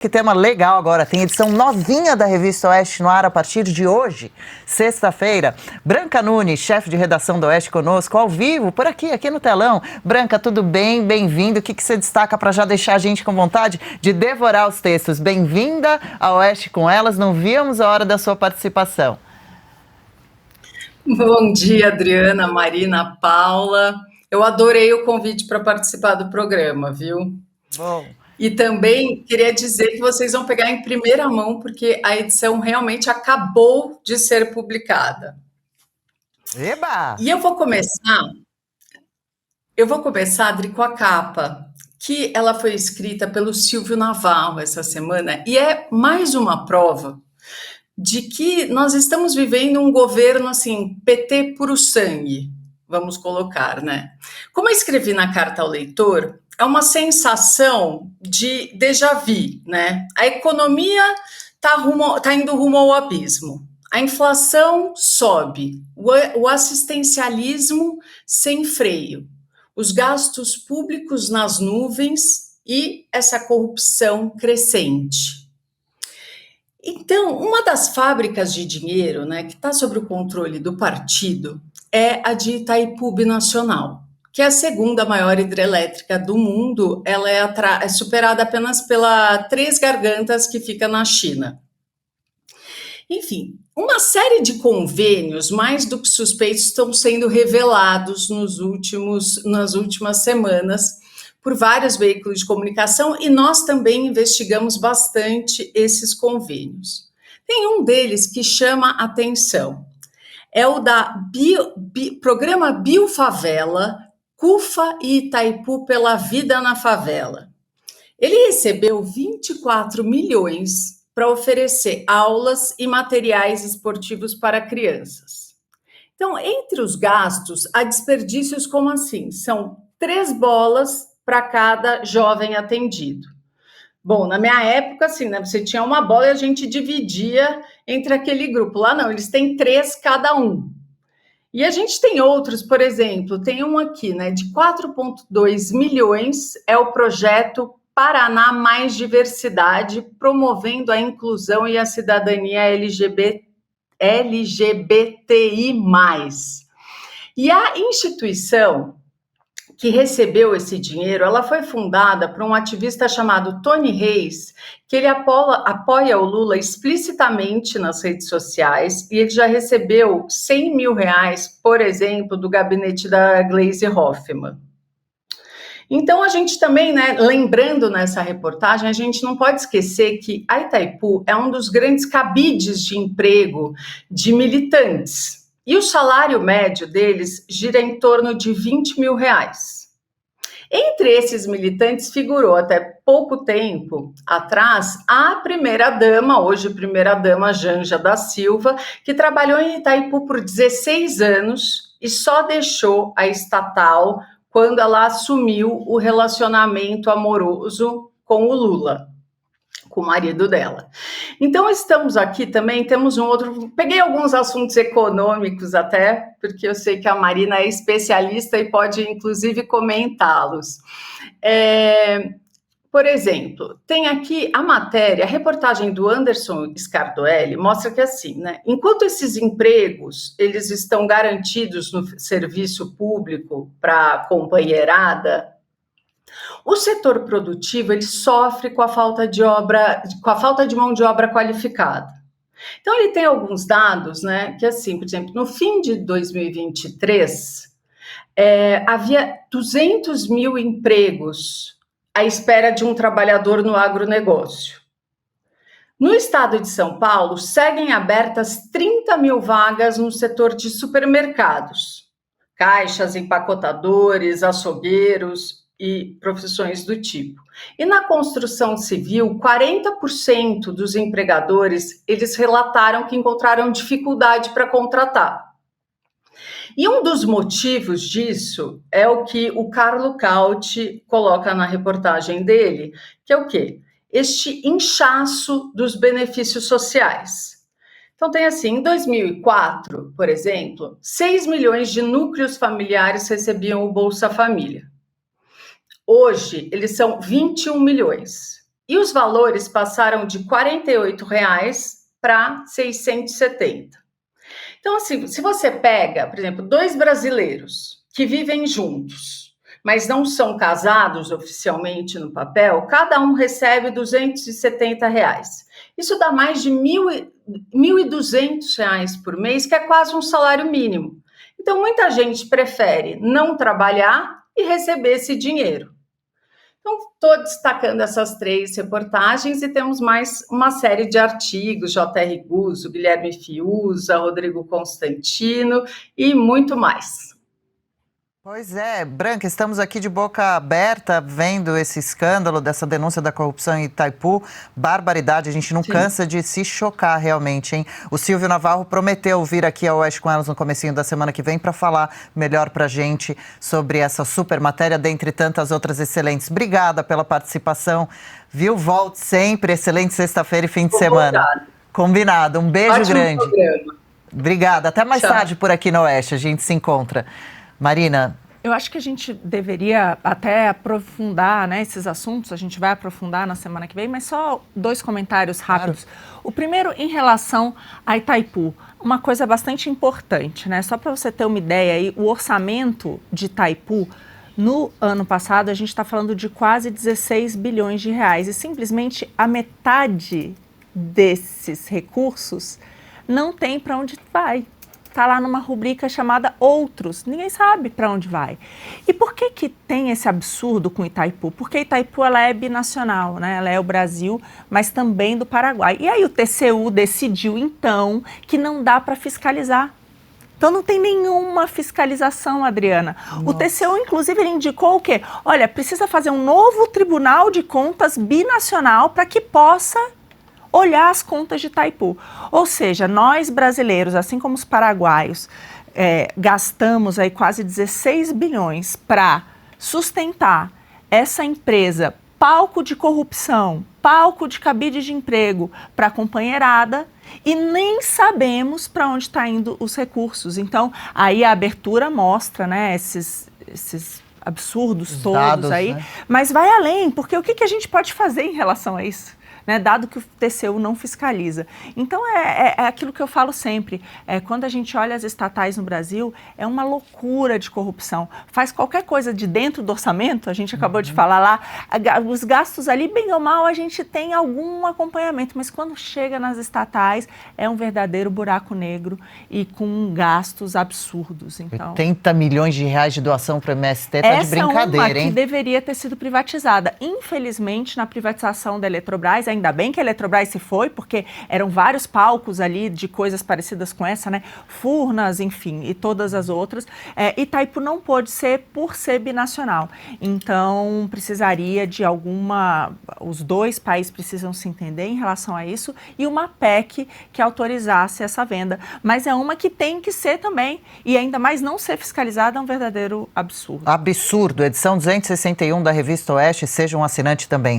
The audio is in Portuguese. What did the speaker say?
Que tema legal agora, tem edição novinha da Revista Oeste no ar a partir de hoje, sexta-feira. Branca Nunes, chefe de redação da Oeste conosco, ao vivo, por aqui no telão. Branca, tudo bem? Bem-vindo. O que você destaca para já deixar a gente com vontade de devorar os textos? Bem-vinda à Oeste com Elas, não víamos a hora da sua participação. Bom dia, Adriana, Marina, Paula. Eu adorei o convite para participar do programa, viu? Bom. E também queria dizer que vocês vão pegar em primeira mão, porque a edição realmente acabou de ser publicada. Eba! E eu vou começar, Adri, com a capa, que ela foi escrita pelo Silvio Navarro essa semana, e é mais uma prova de que nós estamos vivendo um governo, assim, PT puro sangue, vamos colocar, né? Como eu escrevi na carta ao leitor, é uma sensação de déjà vu, né? A economia tá indo rumo ao abismo. A inflação sobe, o assistencialismo sem freio, os gastos públicos nas nuvens e essa corrupção crescente. Então, uma das fábricas de dinheiro, né, que está sob o controle do partido é a de Itaipu Binacional, que é a segunda maior hidrelétrica do mundo. Ela é superada apenas pela Três Gargantas, que fica na China. Enfim, uma série de convênios, mais do que suspeitos, estão sendo revelados nas últimas semanas por vários veículos de comunicação, e nós também investigamos bastante esses convênios. Tem um deles que chama atenção, é o da Programa Biofavela, CUFA e Itaipu pela Vida na Favela. Ele recebeu 24 milhões para oferecer aulas e materiais esportivos para crianças. Então, entre os gastos, há desperdícios como assim, são 3 bolas para cada jovem atendido. Bom, na minha época, assim, né, você tinha uma bola e a gente dividia entre aquele grupo. Lá não, eles têm 3 cada um. E a gente tem outros, por exemplo, tem um aqui, né, de 4,2 milhões, é o projeto Paraná Mais Diversidade, promovendo a inclusão e a cidadania LGBTI+. E a instituição que recebeu esse dinheiro, ela foi fundada por um ativista chamado Tony Reis, que ele apoia o Lula explicitamente nas redes sociais, e ele já recebeu 100 mil reais, por exemplo, do gabinete da Gleisi Hoffmann. Então, a gente também, né, lembrando nessa reportagem, a gente não pode esquecer que a Itaipu é um dos grandes cabides de emprego de militantes. E o salário médio deles gira em torno de 20 mil reais. Entre esses militantes figurou até pouco tempo atrás a primeira-dama, hoje primeira-dama Janja da Silva, que trabalhou em Itaipu por 16 anos e só deixou a estatal quando ela assumiu o relacionamento amoroso com o Lula, com o marido dela. Então, estamos aqui também, temos um outro... Peguei alguns assuntos econômicos até, porque eu sei que a Marina é especialista e pode, inclusive, comentá-los. Por exemplo, tem aqui a matéria, a reportagem do Anderson Scardoelli mostra que assim, né, enquanto esses empregos, eles estão garantidos no serviço público para a companheirada, o setor produtivo ele sofre com a falta de mão de obra qualificada. Então, ele tem alguns dados, né, que assim, por exemplo, no fim de 2023, havia 200 mil empregos à espera de um trabalhador no agronegócio. No estado de São Paulo, seguem abertas 30 mil vagas no setor de supermercados, caixas, empacotadores, açougueiros e profissões do tipo. E na construção civil, 40% dos empregadores, eles relataram que encontraram dificuldade para contratar. E um dos motivos disso é o que o Carlo Cauti coloca na reportagem dele, que é o quê? Este inchaço dos benefícios sociais. Então tem assim, em 2004, por exemplo, 6 milhões de núcleos familiares recebiam o Bolsa Família. Hoje, eles são 21 milhões. E os valores passaram de R$ 48 para 670. Então, assim, se você pega, por exemplo, dois brasileiros que vivem juntos, mas não são casados oficialmente no papel, cada um recebe R$ 270. Isso dá mais de R$ 1.200 por mês, que é quase um salário mínimo. Então, muita gente prefere não trabalhar e receber esse dinheiro. Então, estou destacando essas 3 reportagens e temos mais uma série de artigos, J.R. Guzzo, Guilherme Fiuza, Rodrigo Constantino e muito mais. Pois é, Branca, estamos aqui de boca aberta vendo esse escândalo dessa denúncia da corrupção em Itaipu. Barbaridade, a gente não cansa de se chocar realmente, hein? O Silvio Navarro prometeu vir aqui ao Oeste com Elas no comecinho da semana que vem para falar melhor pra gente sobre essa super matéria, dentre tantas outras excelentes. Obrigada pela participação, viu? Volte sempre, excelente sexta-feira e fim de semana. Combinado, um beijo grande. Programa. Obrigada, até mais tarde por aqui no Oeste, a gente se encontra. Marina? Eu acho que a gente deveria até aprofundar, né, esses assuntos, a gente vai aprofundar na semana que vem, mas só 2 comentários rápidos. Claro. O primeiro, em relação a Itaipu, uma coisa bastante importante, né? Só para você ter uma ideia aí, o orçamento de Itaipu, no ano passado, a gente está falando de quase 16 bilhões de reais e simplesmente a metade desses recursos não tem para onde vai. Está lá numa rubrica chamada Outros, ninguém sabe para onde vai. E por que que tem esse absurdo com Itaipu? Porque Itaipu ela é binacional, né? Ela é o Brasil, mas também do Paraguai. E aí o TCU decidiu, então, que não dá para fiscalizar. Então não tem nenhuma fiscalização, Adriana. Nossa. O TCU, inclusive, ele indicou o quê? Olha, precisa fazer um novo Tribunal de Contas binacional para que possa olhar as contas de Itaipu. Ou seja, nós brasileiros, assim como os paraguaios, gastamos aí quase 16 bilhões para sustentar essa empresa, palco de corrupção, palco de cabide de emprego para a companheirada e nem sabemos para onde estão indo os recursos. Então, aí a abertura mostra, né, esses absurdos os todos dados, aí, né? Mas vai além, porque o que a gente pode fazer em relação a isso? Né, dado que o TCU não fiscaliza. Então, é aquilo que eu falo sempre, quando a gente olha as estatais no Brasil, é uma loucura de corrupção. Faz qualquer coisa de dentro do orçamento, a gente acabou de falar lá, os gastos ali, bem ou mal, a gente tem algum acompanhamento, mas quando chega nas estatais, é um verdadeiro buraco negro e com gastos absurdos. Então, 80 milhões de reais de doação para o MST, tá de brincadeira, hein? Essa é uma que deveria ter sido privatizada. Infelizmente, na privatização da Eletrobras, ainda bem que a Eletrobras se foi, porque eram vários palcos ali de coisas parecidas com essa, né? Furnas, enfim, e todas as outras. Itaipu não pôde ser por ser binacional. Então, precisaria de os 2 países precisam se entender em relação a isso e uma PEC que autorizasse essa venda. Mas é uma que tem que ser também, e ainda mais não ser fiscalizada, é um verdadeiro absurdo. Absurdo. Edição 261 da Revista Oeste, seja um assinante também.